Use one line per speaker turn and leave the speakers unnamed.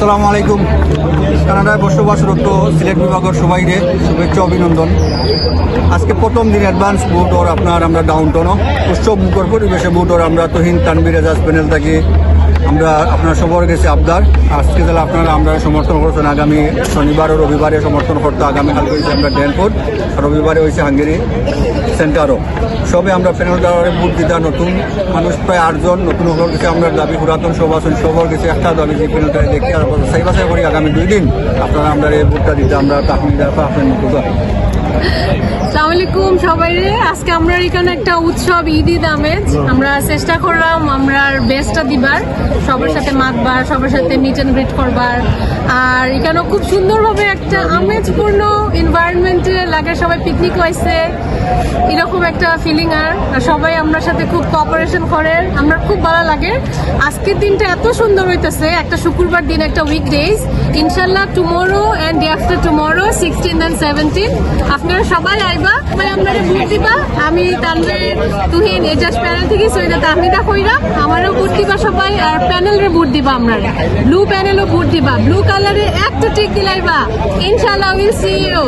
আসসালামু আলাইকুম। কানাডায় বসবাসরত সিলেট বিভাগের সবাইকে শুভেচ্ছা অভিনন্দন। আজকে প্রথম দিন অ্যাডভান্স বুট ওর আপনার আমরা ডাউনটাউনও উৎসব মুখর পরিবেশে বুট ওর আমরা তহিন তানবির এজাজ প্যানেল থাকি আমরা আপনার সবার কাছে আবদার আজকে তাহলে আপনারা আমরা সমর্থন করছেন। আগামী শনিবার ও রবিবারে সমর্থন করতে আগামীকাল হয়েছে আমরা ড্যানফোর্ড আর রবিবারে হয়েছে হাঙ্গেরি সেন্টারও সবে আমরা প্যানেল দেওয়ারে বুট দিতা নতুন মানুষ প্রায় 8 জন নতুন হওয়ার কাছে আমরা দাবি পুরাতন সবাসন সবার কাছে একটা দাবি যে প্যানেলটা দেখি আর সাই বাসাই করি আগামী 2 দিন আপনারা আমরা এই বুটটা দিতে আমরা তাহমিদ আপনার মতো।
আসসালামু আলাইকুম সবাইরে। আজকে আমরা এখানে একটা উৎসব ঈদ আমেজ আমরা চেষ্টা করলাম আমরা বেস্টটা দিবার সবার সাথে মাতবার সবার সাথে মিট অ্যান্ড গ্রিট করবার আর এখানে খুব সুন্দরভাবে একটা আমেজপূর্ণ এনভায়রনমেন্টে লাগে সবাই পিকনিক হয়েছে এরকম একটা ফিলিং আর সবাই আমরা সাথে খুব কোঅপারেশন করে আমরা খুব ভালো লাগে। আজকের দিনটা এত সুন্দর হইতেছে একটা শুক্রবার দিন একটা উইকডেজ ইনশাল্লাহ tomorrow and day after tomorrow 16 and 17 আপনারা সবাই আইবা সবাই আপনারা ভোট দিবা। আমি তানভীর তুহিন এজাজ প্যানেল থেকে সৈয়দা তাহমিদা কইরা আমারও ভোট দিবা সবাই আর প্যানেলের ভোট দিবা আপনারা ব্লু প্যানেলও ভোট দিবা ব্লু কালারে একটা টিক দিলাইবা ইনশাল্লাহ উইল সি ইউ।